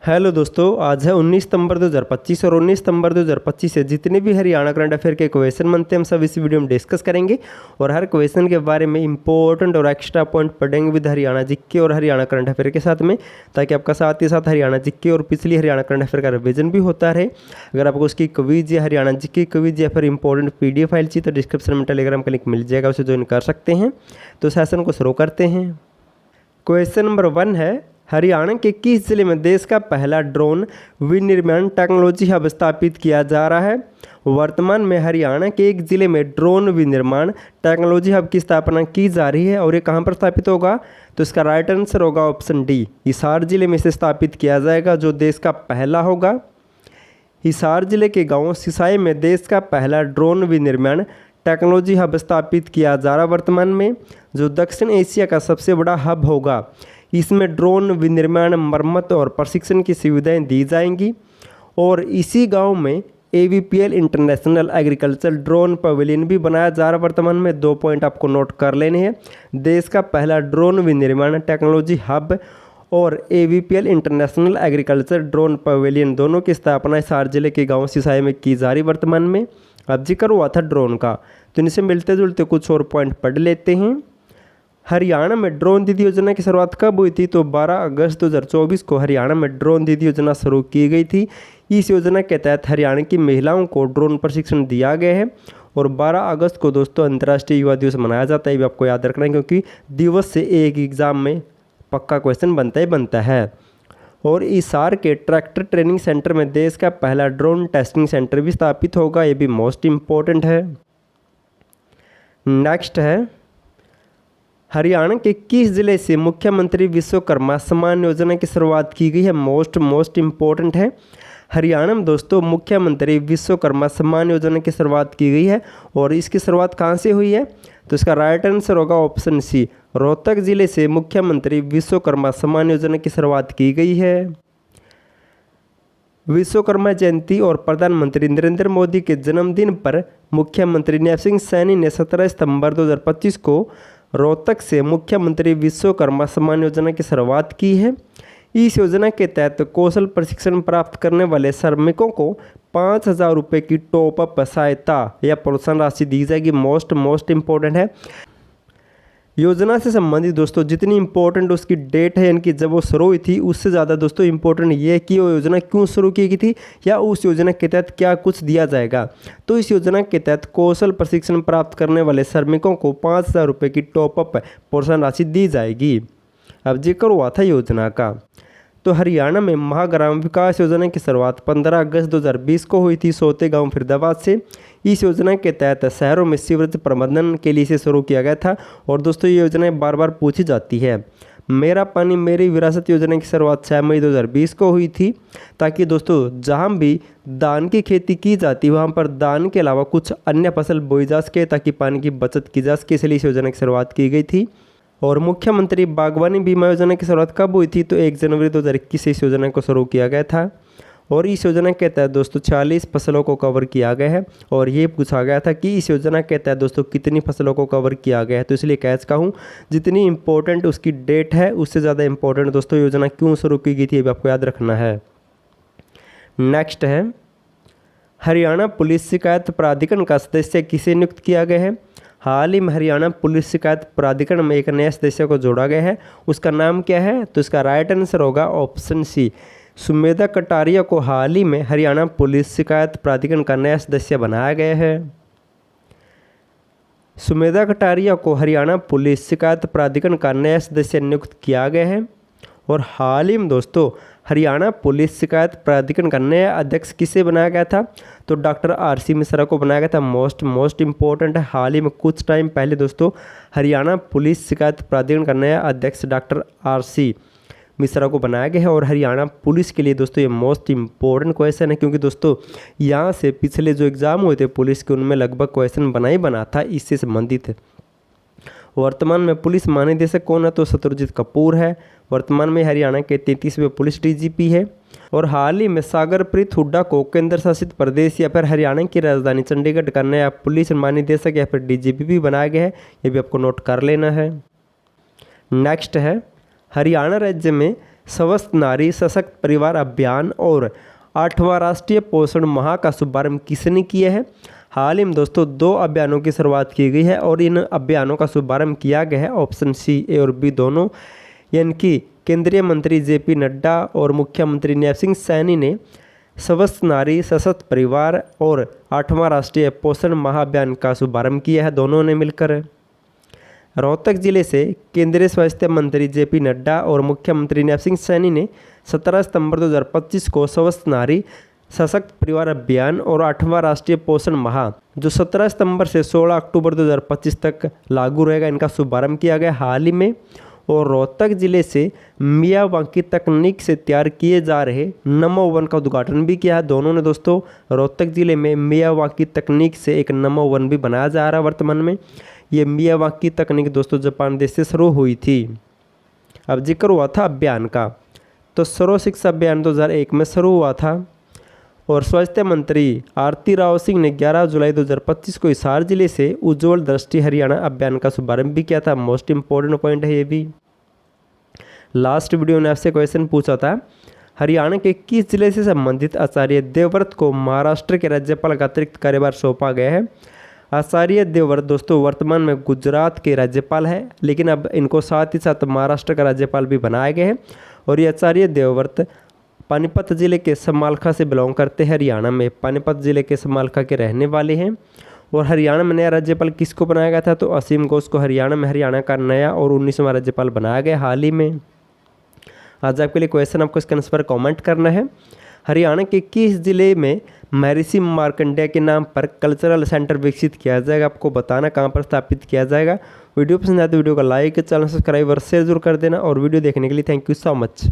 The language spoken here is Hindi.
हेलो दोस्तों, आज है 19 सितंबर 2025 और 19 सितंबर 2025 से जितने भी हरियाणा करंट अफेयर के क्वेश्चन बनते हैं हम सब इस वीडियो में डिस्कस करेंगे और हर क्वेश्चन के बारे में इंपॉर्टेंट और एक्स्ट्रा पॉइंट पढ़ेंगे विद हरियाणा जीके और हरियाणा करंट अफेयर के साथ में, ताकि आपका साथ ही साथ हरियाणा जीके और पिछली हरियाणा करंट अफेयर का रिविजन भी होता रहे। अगर आपको उसकी क्विज या हरियाणा जीके क्विज या फिर इंपॉर्टेंट PDF फाइल चाहिए तो डिस्क्रिप्शन में टेलीग्राम का लिंक मिल जाएगा, उसे ज्वाइन कर सकते हैं। तो सेशन को शुरू करते हैं। क्वेश्चन नंबर 1 है, हरियाणा के किस जिले में देश का पहला ड्रोन विनिर्माण टेक्नोलॉजी हब स्थापित किया जा रहा है? वर्तमान में हरियाणा के एक जिले में ड्रोन विनिर्माण टेक्नोलॉजी हब की स्थापना की जा रही है और ये कहाँ पर स्थापित होगा? तो इसका राइट आंसर होगा ऑप्शन डी, हिसार जिले में इसे स्थापित किया जाएगा, जो देश का पहला होगा। हिसार जिले के गाँव सिसाई में देश का पहला ड्रोन विनिर्माण टेक्नोलॉजी हब स्थापित किया जा रहा वर्तमान में, जो दक्षिण एशिया का सबसे बड़ा हब होगा। इसमें ड्रोन विनिर्माण, मरम्मत और प्रशिक्षण की सुविधाएं दी जाएंगी और इसी गांव में AVPL international agriculture drone pavilion भी बनाया जा रहा वर्तमान में। 2 पॉइंट आपको नोट कर लेने हैं। देश का पहला ड्रोन विनिर्माण टेक्नोलॉजी हब और AVPL international agriculture drone pavilion दोनों की स्थापना हिसार जिले के गाँव सिसाई में की जा रही वर्तमान में। अब जिक्र हुआ था ड्रोन का, तो इनसे मिलते जुलते कुछ और पॉइंट पढ़ लेते हैं। हरियाणा में ड्रोन दीदी योजना की शुरुआत कब हुई थी? तो 12 अगस्त 2024 को हरियाणा में ड्रोन दीदी योजना शुरू की गई थी। इस योजना के तहत हरियाणा की महिलाओं को ड्रोन प्रशिक्षण दिया गया है और 12 अगस्त को दोस्तों अंतर्राष्ट्रीय युवा दिवस मनाया जाता है। ये भी आपको याद रखना है, क्योंकि दिवस से एक एग्ज़ाम में पक्का क्वेश्चन बनता है। और हिसार के ट्रैक्टर ट्रेनिंग सेंटर में देश का पहला ड्रोन टेस्टिंग सेंटर भी स्थापित होगा, ये भी मोस्ट इम्पोर्टेंट है। नेक्स्ट है, हरियाणा के किस जिले से मुख्यमंत्री विश्वकर्मा सम्मान योजना की शुरुआत की गई है? मोस्ट इम्पोर्टेंट है। हरियाणा में दोस्तों मुख्यमंत्री विश्वकर्मा सम्मान योजना की शुरुआत की गई है और इसकी शुरुआत कहाँ से हुई है? तो इसका राइट आंसर होगा ऑप्शन सी, रोहतक जिले से मुख्यमंत्री विश्वकर्मा सम्मान योजना की शुरुआत की गई है। विश्वकर्मा जयंती और प्रधानमंत्री नरेंद्र मोदी के जन्मदिन पर मुख्यमंत्री नैब सिंह सैनी ने 17 सितंबर 2025 को रोहतक से मुख्यमंत्री विश्वकर्मा सम्मान योजना की शुरुआत की है। इस योजना के तहत कौशल प्रशिक्षण प्राप्त करने वाले श्रमिकों को 5,000 रुपये की टॉप अप सहायता या प्रोत्साहन राशि दी जाएगी। मोस्ट इम्पोर्टेंट है। योजना से संबंधित दोस्तों जितनी इम्पोर्टेंट उसकी डेट है, यानी कि जब वो शुरू हुई थी, उससे ज़्यादा दोस्तों इम्पोर्टेंट ये है कि वो योजना क्यों शुरू की गई थी या उस योजना के तहत क्या कुछ दिया जाएगा। तो इस योजना के तहत कौशल प्रशिक्षण प्राप्त करने वाले श्रमिकों को 5,000 रुपये की टॉप अप प्रोत्साहन राशि दी जाएगी। अब जिक्र हुआ था योजना का, तो हरियाणा में महाग्राम विकास योजना की शुरुआत 15 अगस्त 2020 को हुई थी सोते गांव फरीदाबाद से। इस योजना के तहत शहरों में सीवरेज प्रबंधन के लिए इसे शुरू किया गया था और दोस्तों ये योजना बार बार पूछी जाती है। मेरा पानी मेरी विरासत योजना की शुरुआत 6 मई 2020 को हुई थी, ताकि दोस्तों जहां भी धान की खेती की जाती है वहां पर धान के अलावा कुछ अन्य फसल बोई जा सके, ताकि पानी की बचत की जा सके, इसलिए इस योजना की शुरुआत की गई थी। और मुख्यमंत्री बागवानी बीमा योजना की शुरुआत कब हुई थी? तो 1 जनवरी 2021 से इस योजना को शुरू किया गया था और इस योजना के तहत दोस्तों 40 फसलों को कवर किया गया है। और ये पूछा गया था कि इस योजना के तहत दोस्तों कितनी फसलों को कवर किया गया है, तो इसलिए कह चुका हूँ जितनी इंपॉर्टेंट उसकी डेट है उससे ज़्यादा इंपॉर्टेंट दोस्तों योजना क्यों शुरू की गई थी, ये भी आपको याद रखना है। नेक्स्ट है, हरियाणा पुलिस शिकायत प्राधिकरण का सदस्य किसे नियुक्त किया गया है? हाल ही में हरियाणा पुलिस शिकायत प्राधिकरण में एक नया सदस्य को जोड़ा गया है, उसका नाम क्या है? तो इसका राइट आंसर होगा ऑप्शन सी, सुमेधा कटारिया को हाल ही में हरियाणा पुलिस शिकायत प्राधिकरण का नया सदस्य बनाया गया है। सुमेधा कटारिया को हरियाणा पुलिस शिकायत प्राधिकरण का नया सदस्य नियुक्त किया गया है और हाल ही में दोस्तों हरियाणा पुलिस शिकायत प्राधिकरण का नया अध्यक्ष किसे बनाया गया था? तो डॉक्टर RC मिश्रा को बनाया गया था। मोस्ट इम्पोर्टेंट है। हाल ही में कुछ टाइम पहले दोस्तों हरियाणा पुलिस शिकायत प्राधिकरण का नया अध्यक्ष डॉक्टर RC मिश्रा को बनाया गया है और हरियाणा पुलिस के लिए दोस्तों ये मोस्ट इम्पोर्टेंट क्वेश्चन है, क्योंकि दोस्तों यहाँ से पिछले जो एग्ज़ाम हुए थे पुलिस के उनमें लगभग क्वेश्चन बना था इससे संबंधित। वर्तमान में पुलिस महानिदेशक कौन है? तो शत्रुजीत कपूर है। वर्तमान में हरियाणा के 33वें पुलिस DGP है और हाल ही में सागरप्रीत हुड्डा को केंद्र शासित प्रदेश या फिर हरियाणा की राजधानी चंडीगढ़ का नया पुलिस महानिदेशक या फिर DGP भी बनाया गया है, ये भी आपको नोट कर लेना है। नेक्स्ट है, हरियाणा राज्य में स्वस्थ नारी सशक्त परिवार अभियान और 8वां राष्ट्रीय पोषण माह का शुभारंभ किसने किया है? हाल ही में दोस्तों 2 अभियानों की शुरुआत की गई है और इन अभियानों का शुभारंभ किया गया है ऑप्शन सी, ए और बी दोनों, यानी कि केंद्रीय मंत्री जेपी नड्डा और मुख्यमंत्री नैब सिंह सैनी ने स्वस्थ नारी सशक्त परिवार और 8वां राष्ट्रीय पोषण माह अभियान का शुभारंभ किया है, दोनों ने मिलकर। रोहतक जिले से केंद्रीय स्वास्थ्य मंत्री जेपी नड्डा और मुख्यमंत्री नैब सिंह सैनी ने 17 सितंबर 2025 को स्वस्थ नारी सशक्त परिवार अभियान और 8वां राष्ट्रीय पोषण माह, जो 17 सितंबर से 16 अक्टूबर 2025 तक लागू रहेगा, इनका शुभारंभ किया गया हाल ही में। और रोहतक जिले से मियावाकी तकनीक से तैयार किए जा रहे नमो वन का उद्घाटन भी किया है, दोनों ने दोस्तों। रोहतक जिले में मियावाकी तकनीक से एक नमो वन भी बनाया जा रहा है वर्तमान में। ये मियावाकी तकनीक दोस्तों जापान देश से शुरू हुई थी। अब जिक्र हुआ था अभियान का, तो सर्व शिक्षा अभियान 2001 में शुरू हुआ था और स्वास्थ्य मंत्री आरती राव सिंह ने 11 जुलाई 2025 को हिसार जिले से उज्ज्वल दृष्टि हरियाणा अभियान का शुभारंभ भी किया था। मोस्ट इंपॉर्टेंट पॉइंट है ये भी। लास्ट वीडियो ने आपसे क्वेश्चन पूछा था, हरियाणा के किस जिले से संबंधित आचार्य देवव्रत को महाराष्ट्र के राज्यपाल का अतिरिक्त कार्यभार सौंपा गया है? आचार्य देवव्रत दोस्तों वर्तमान में गुजरात के राज्यपाल है, लेकिन अब इनको साथ ही साथ महाराष्ट्र का राज्यपाल भी बनाया गया है। और ये आचार्य देवव्रत पानीपत जिले के समालखा से बिलोंग करते हैं, हरियाणा में पानीपत जिले के समालखा के रहने वाले हैं। और हरियाणा में नया राज्यपाल किसको बनाया गया था? तो असीम घोष को हरियाणा का नया और 19वां राज्यपाल बनाया गया हाल ही में। आज आपके लिए क्वेश्चन, आपको इसका आंसर कमेंट करना है। हरियाणा के किस जिले में महर्षि मार्कंडेय के नाम पर कल्चरल सेंटर विकसित किया जाएगा? आपको बताना कहाँ पर स्थापित किया जाएगा। वीडियो पसंद आए तो वीडियो को लाइक, चैनल सब्सक्राइब और शेयर जरूर कर देना। और वीडियो देखने के लिए थैंक यू सो मच।